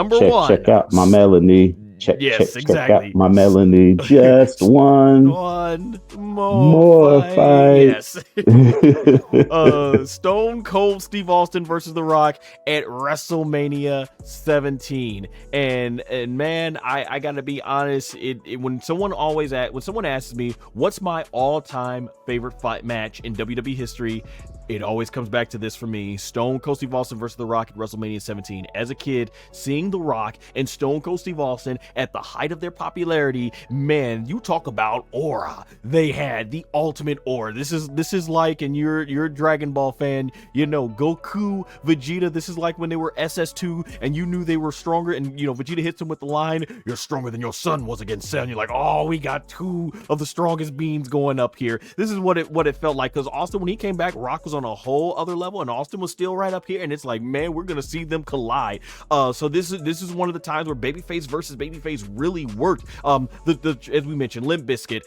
number one. Check out my melody. Yes, Check exactly. out my melody. Just one more more fight. fight. Yes. Stone Cold Steve Austin versus The Rock at WrestleMania 17. And man, I gotta be honest. When someone asks me what's my all-time favorite fight match in WWE history, it always comes back to this for me. Stone Cold Steve Austin versus The Rock at WrestleMania 17. As a kid, seeing The Rock and Stone Cold Steve Austin at the height of their popularity, man, you talk about aura. They had the ultimate aura. This is like, and you're a Dragon Ball fan, you know, Goku, Vegeta, this is like when they were SS2 and you knew they were stronger, and you know, Vegeta hits him with the line, "You're stronger than your son was against Cell." And you're like, oh, we got two of the strongest beings going up here. This is what it felt like, because Austin, when he came back, Rock was on a whole other level and Austin was still right up here, and it's like, man, we're gonna see them collide. So this is one of the times where babyface versus babyface really worked. As we mentioned, Limp Bizkit,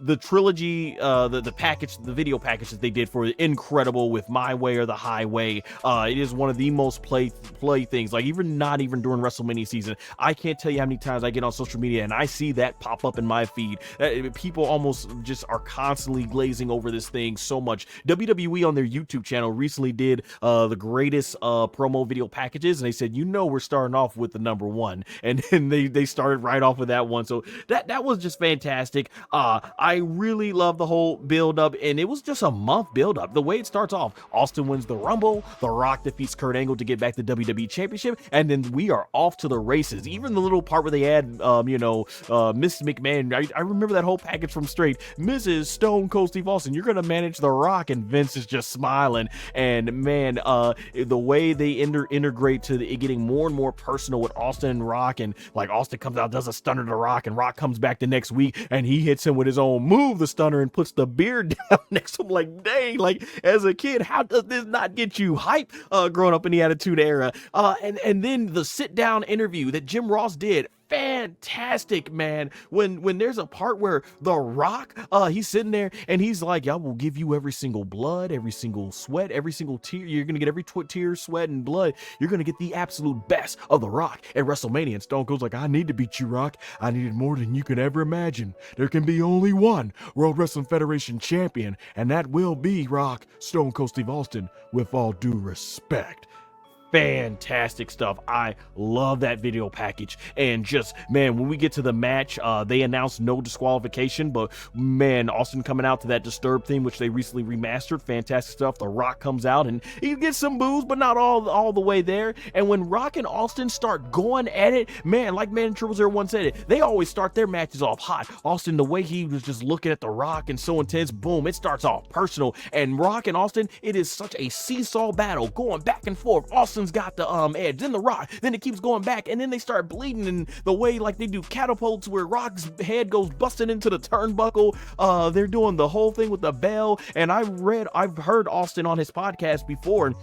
the Trilogy, the video package that they did for it, incredible, with My Way or the Highway. It is one of the most play things, like not even during WrestleMania season. I can't tell you how many times I get on social media and I see that pop up in my feed. People almost just are constantly glazing over this thing so much. WWE on their YouTube channel recently did the greatest promo video packages, and they said, you know, we're starting off with the number one, and then they started right off with that one. So that was just fantastic. I really love the whole build up, and it was just a month build up. The way it starts off, Austin wins the Rumble, The Rock defeats Kurt Angle to get back the WWE Championship, and then we are off to the races. Even the little part where they add Miss McMahon, I remember that whole package from straight. Mrs. Stone Cold Steve Austin, you're gonna manage The Rock, and Vince is just smiling. And man, the way they integrate to it getting more and more personal with Austin and Rock, and like Austin comes out, does a stunner to Rock, and Rock comes back the next week and he hits him with his own move, the stunner, and puts the beard down next to him. Like, dang, like as a kid, how does this not get you hype growing up in the Attitude Era? And then the sit down interview that Jim Ross did, fantastic, man. When there's a part where The Rock, he's sitting there and he's like, I will give you every single blood, every single sweat, every single tear. You're gonna get every tear, sweat, and blood. You're gonna get the absolute best of The Rock at WrestleMania. And Stone Cold's like, I need to beat you, Rock. I needed more than you could ever imagine. There can be only one World Wrestling Federation champion, and that will be Rock, Stone Cold Steve Austin, with all due respect. Fantastic stuff. I love that video package. And just, man, when we get to the match, they announced no disqualification, but man, Austin coming out to that Disturbed theme, which they recently remastered, fantastic stuff. The Rock comes out and he gets some boos, but not all the way there. And when Rock and Austin start going at it, man, like Man Triple Zero One said it, they always start their matches off hot. Austin, the way he was just looking at The Rock and so intense, boom, it starts off personal. And Rock and Austin, it is such a seesaw battle going back and forth. Austin's got the edge, then The Rock, then it keeps going back, and then they start bleeding, and the way like they do catapults where Rock's head goes busting into the turnbuckle. They're doing the whole thing with the bell, and I've heard Austin on his podcast before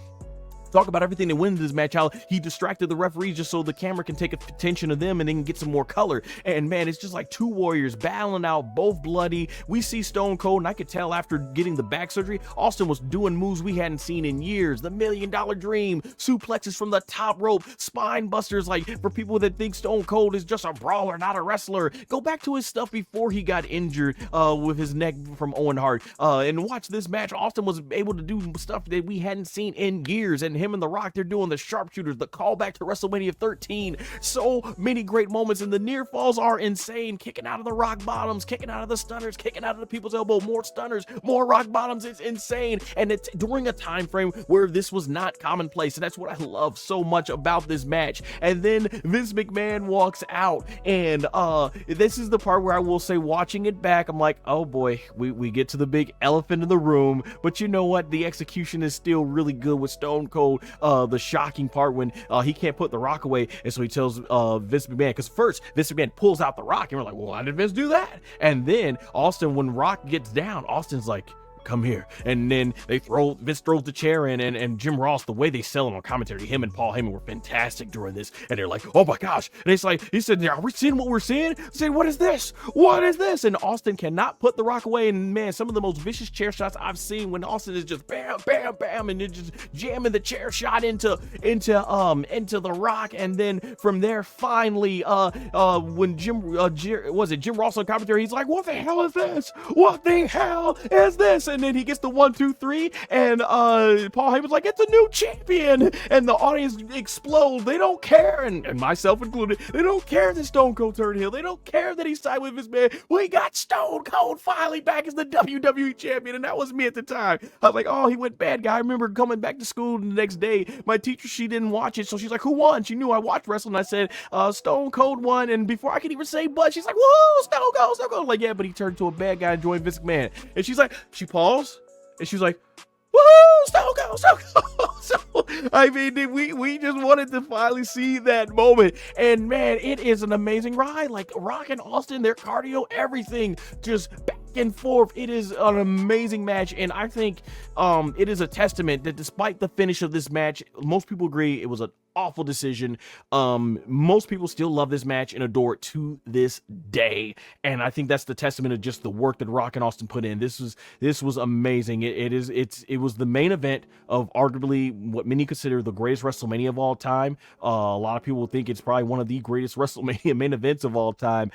talk about everything that went into this match, how he distracted the referees just so the camera can take attention to them and then get some more color. And man, it's just like two warriors battling out, both bloody. We see Stone Cold, and I could tell after getting the back surgery, Austin was doing moves we hadn't seen in years. The $1 Million Dream, suplexes from the top rope, spine busters. Like, for people that think Stone Cold is just a brawler, not a wrestler, go back to his stuff before he got injured with his neck from Owen Hart, and watch this match. Austin was able to do stuff that we hadn't seen in years, and him and The Rock, they're doing the sharpshooters, the callback to WrestleMania 13. So many great moments, and the near falls are insane. Kicking out of the rock bottoms, kicking out of the stunners, kicking out of the people's elbow, more stunners, more rock bottoms. It's insane, and it's during a time frame where this was not commonplace, and that's what I love so much about this match. And then Vince McMahon walks out, and this is the part where I will say, watching it back, I'm like, oh boy, we get to the big elephant in the room. But you know what? The execution is still really good with Stone Cold. The shocking part when he can't put The Rock away, and so he tells Vince McMahon, because first Vince McMahon pulls out The Rock, and we're like, well, why did Vince do that? And then Austin, when Rock gets down, Austin's like, come here. And then Vince throws the chair in, and Jim Ross, the way they sell him on commentary, him and Paul Heyman were fantastic during this. And they're like, oh my gosh. And it's like, he said, are we seeing what we're seeing? I said, what is this? What is this? And Austin cannot put the Rock away. And man, some of the most vicious chair shots I've seen when Austin is just bam, bam, bam, and then just jamming the chair shot into the Rock. And then from there, finally, when Jim Ross on commentary, he's like, what the hell is this? What the hell is this? And then he gets the 1, 2, 3, and Paul Heyman's like, it's a new champion, and the audience explodes. They don't care, and myself included, they don't care that Stone Cold turned heel. They don't care that he signed with his man. We got Stone Cold finally back as the WWE champion, and that was me at the time. I was like, oh, he went bad guy. I remember coming back to school the next day. My teacher, she didn't watch it, so she's like, who won? She knew I watched wrestling. I said, Stone Cold won, and before I could even say but, she's like, woo, Stone Cold, Stone Cold. I'm like, yeah, but he turned to a bad guy and joined Vince McMahon. And she's like, she paused, and she's like, woohoo, Stone Cold, Stone Cold. So, I mean, we just wanted to finally see that moment. And man, it is an amazing ride. Like Rock and Austin, their cardio, everything just back and forth. It is an amazing match. And I think it is a testament that despite the finish of this match, most people agree it was an awful decision. Most people still love this match and adore it to this day. And I think that's the testament of just the work that Rock and Austin put in. This was amazing. It was the main event of arguably what many consider the greatest WrestleMania of all time. A lot of people think it's probably one of the greatest WrestleMania main events of all time.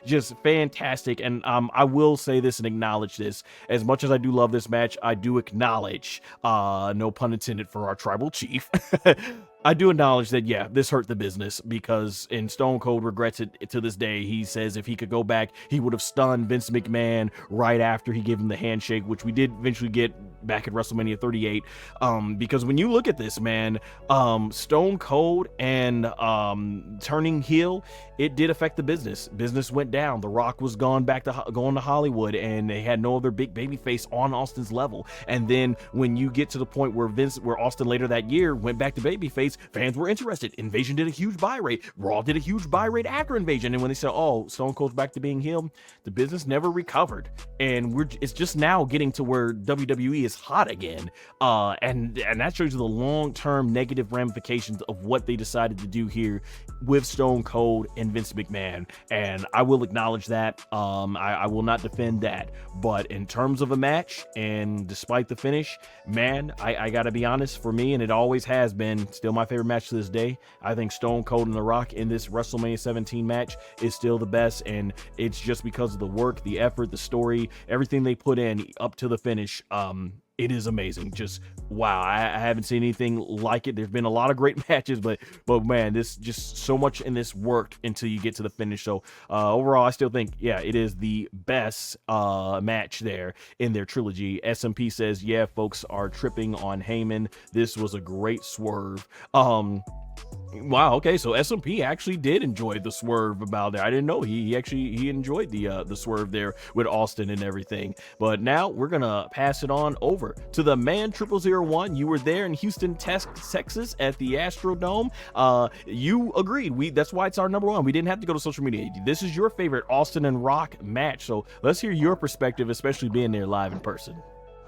Just fantastic. And I will say this and acknowledge this. As much as I do love this match, I do acknowledge, no pun intended for our tribal chief, I do acknowledge that, yeah, this hurt the business, because and Stone Cold regrets it to this day. He says if he could go back, he would have stunned Vince McMahon right after he gave him the handshake, which we did eventually get back at WrestleMania 38. Because when you look at this, man, Stone Cold and turning heel, it did affect the business. Business went down. The Rock was going to Hollywood, and they had no other big baby face on Austin's level. And then when you get to the point where Austin later that year went back to babyface, fans were interested. Invasion did a huge buy rate. Raw did a huge buy rate after Invasion. And when they said, oh, Stone Cold's back to being heel, the business never recovered. And it's just now getting to where WWE is hot again. And that shows you the long-term negative ramifications of what they decided to do here with Stone Cold and Vince McMahon. And I will acknowledge that. I will not defend that. But in terms of a match, and despite the finish, man, I gotta be honest, for me, and it always has been, still my favorite match to this day. I think Stone Cold and The Rock in this WrestleMania 17 match is still the best, and it's just because of the work, the effort, the story, everything they put in up to the finish. It is amazing. Just wow. I haven't seen anything like it. There's been a lot of great matches, but man, this just so much in this worked until you get to the finish. So overall, I still think, yeah, it is the best match there in their trilogy. SMP says, yeah, folks are tripping on Heyman. This was a great swerve. Wow. Okay. So SMP actually did enjoy the swerve about that. I didn't know he enjoyed the swerve there with Austin and everything. But now we're gonna pass it on over to the man 0001. You were there in Houston, Texas at the Astrodome. You agreed. That's why it's our number one. We didn't have to go to social media. This is your favorite Austin and Rock match. So let's hear your perspective, especially being there live in person.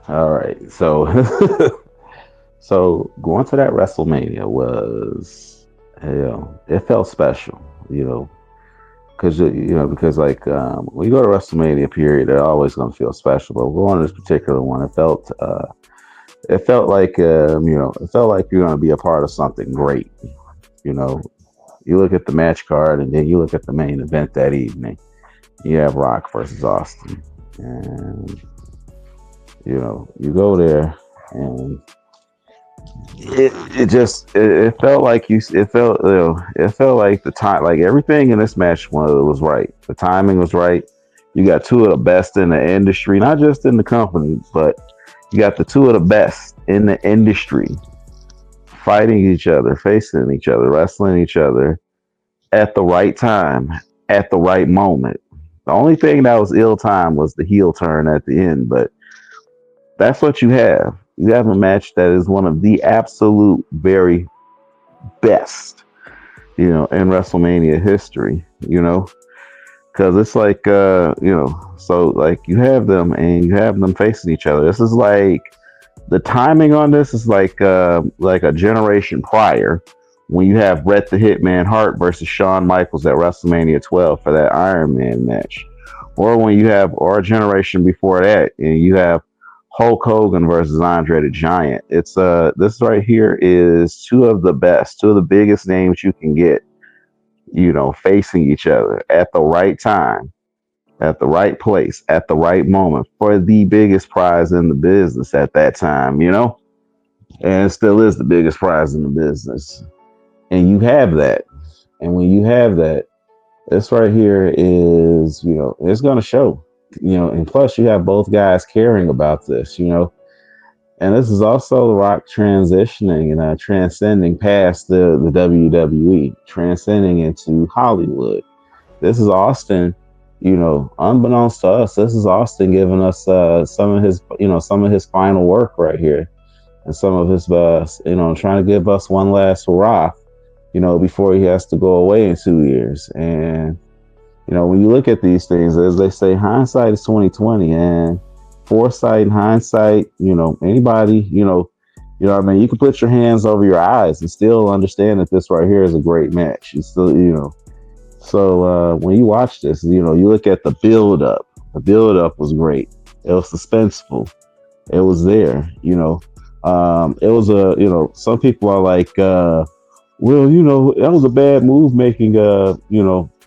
All right. So so going to that WrestleMania was, it felt special, because like when you go to WrestleMania period, they're always going to feel special. But going to this particular one, it felt like it felt like you're going to be a part of something great. You look at the match card, and then you look at the main event that evening. You have Rock versus Austin, and you go there, and it felt like it felt like the time, like everything in this match was right. The timing was right. You got two of the best in the industry, not just in the company, but you got the two of the best in the industry fighting each other, facing each other, wrestling each other at the right time, at the right moment. The only thing that was ill-timed was the heel turn at the end, but that's what you have. You have a match that is one of the absolute very best, in WrestleMania history, because because it's like so like you have them and you have them facing each other. This is like the timing on this is like a generation prior when you have Bret the Hitman Hart versus Shawn Michaels at WrestleMania 12 for that Iron Man match, or when you have or a generation before that and you have Hulk Hogan versus Andre the Giant. It's this right here is two of the biggest names you can get, facing each other at the right time, at the right place, at the right moment for the biggest prize in the business at that time, and it still is the biggest prize in the business. And you have that. And when you have that, this right here is, it's going to show, and plus you have both guys caring about this, and this is also The Rock transitioning and transcending past the WWE, transcending into Hollywood. This is Austin, unbeknownst to us, this is Austin giving us some of his final work right here, and some of his, trying to give us one last hurrah, before he has to go away in 2 years. And when you look at these things, as they say, hindsight is 2020, and foresight and hindsight, anybody, what I mean, you can put your hands over your eyes and still understand that this right here is a great match. It's still, So when you watch this, you look at the build up. The build up was great. It was suspenseful. It was there. It was some people are like, well, that was a bad move making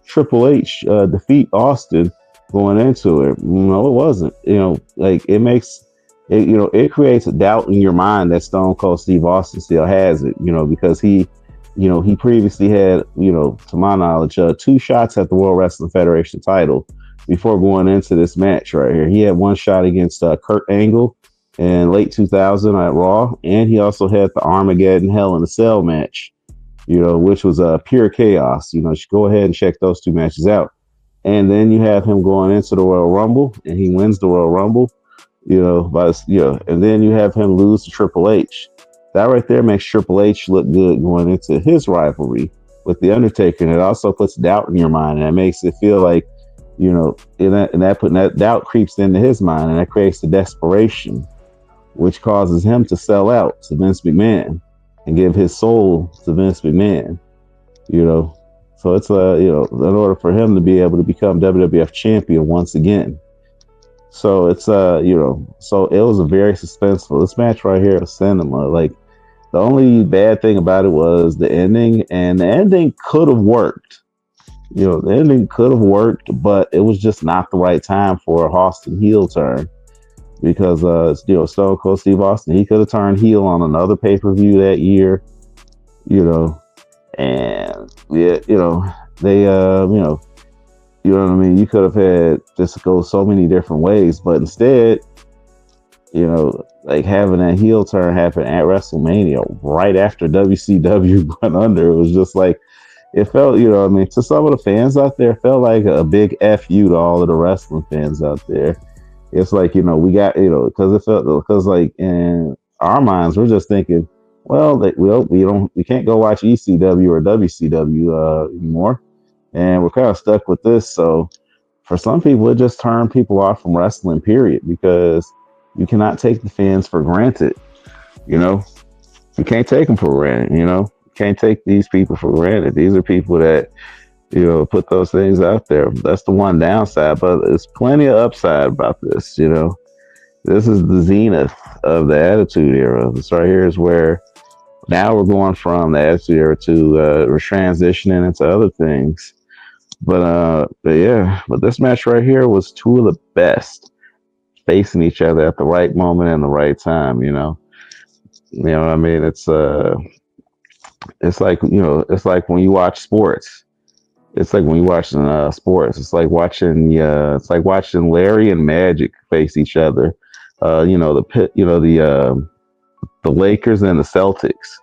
Triple H defeat Austin going into it. No, it wasn't. Like it makes it. It creates a doubt in your mind that Stone Cold Steve Austin still has it. Because he previously had, to my knowledge, 2 shots at the World Wrestling Federation title before going into this match right here. He had 1 shot against Kurt Angle in late 2000 at Raw, and he also had the Armageddon Hell in a Cell match, which was pure chaos. You should go ahead and check those 2 matches out. And then you have him going into the Royal Rumble, and he wins the Royal Rumble, and then you have him lose to Triple H. That right there makes Triple H look good going into his rivalry with The Undertaker, and it also puts doubt in your mind, and it makes it feel like, that doubt creeps into his mind, and that creates the desperation, which causes him to sell out to Vince McMahon and give his soul to Vince McMahon, So it's in order for him to be able to become WWF champion once again. So it's so it was a very suspenseful. This match right here is cinema. Like the only bad thing about it was the ending, and the ending could have worked. The ending could have worked, but it was just not the right time for a Austin heel turn. Because Stone Cold Steve Austin, he could have turned heel on another pay-per-view that year, and they you know what I mean, you could have had this go so many different ways, but instead, like having that heel turn happen at WrestleMania right after WCW went under, it was just like, it felt, to some of the fans out there, it felt like a big FU to all of the wrestling fans out there. It's like, we got, because like in our minds, we're just thinking, well, we can't go watch ECW or WCW anymore. And we're kind of stuck with this. So for some people, it just turned people off from wrestling, period, because you cannot take the fans for granted. You can't take them for granted. You can't take these people for granted. These are people that, put those things out there. That's the one downside, but there's plenty of upside about this. This is the zenith of the Attitude Era. This right here is where now we're going from the Attitude Era to we're transitioning into other things. But this match right here was 2 of the best facing each other at the right moment and the right time. What I mean? It's like it's like when you watch sports. It's like when you watching sports. It's like watching Larry and Magic face each other. The Lakers and the Celtics.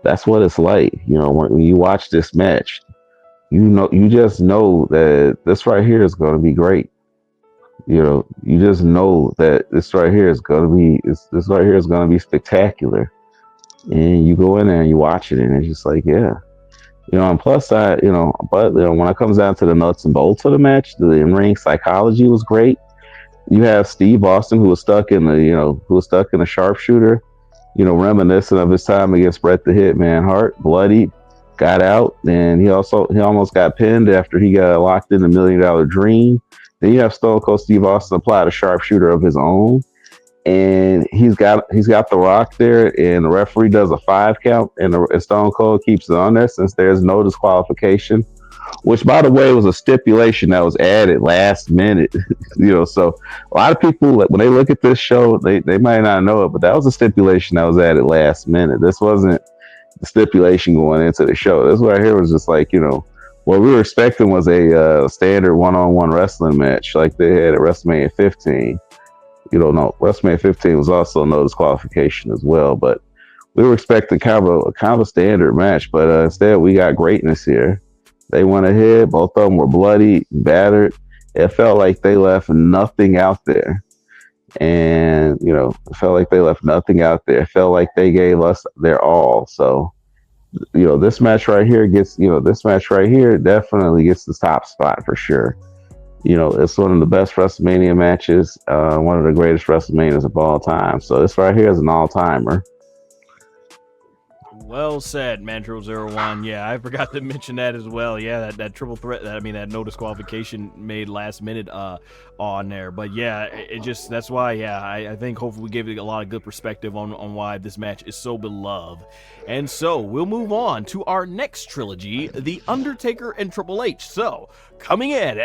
That's what it's like. When you watch this match, you just know that this right here is going to be great. You just know that this right here is going to be spectacular. And you go in there and you watch it, and it's just like, yeah, You know, on plus side, you know, but you know, when it comes down to the nuts and bolts of the match, the in-ring psychology was great. You have Steve Austin, who was stuck in the, you know, who was stuck in a sharpshooter, you know, reminiscent of his time against Bret the Hitman Hart, bloodied, got out, and he almost got pinned after he got locked in the $1 Million Dream. Then you have Stone Cold Steve Austin apply a sharpshooter of his own, and he's got the Rock there, and the referee does a 5 count, and Stone Cold keeps it on there since there's no disqualification, which by the way was a stipulation that was added last minute. You know, so a lot of people when they look at this show, they might not know it, but that was a stipulation that was added last minute. This wasn't the stipulation going into the show. This right here was just like, you know, what we were expecting was a standard one-on-one wrestling match like they had at WrestleMania 15. You know, no, WrestleMania 15 was also no disqualification as well, but we were expecting kind of a standard match, but instead we got greatness here. They went ahead. Both of them were bloody, battered. It felt like they left nothing out there. And, you know, it felt like they left nothing out there. It felt like they gave us their all. So, you know, this match right here definitely gets the top spot for sure. You know, it's one of the best WrestleMania matches, one of the greatest WrestleManias of all time. So this right here is an all-timer. Well said, Mantro01. Yeah, I forgot to mention that as well. Yeah, that triple threat, that no disqualification made last minute on there. But yeah, it just, that's why, yeah, I think hopefully we gave it a lot of good perspective on why this match is so beloved. And so we'll move on to our next trilogy, The Undertaker and Triple H. So coming in at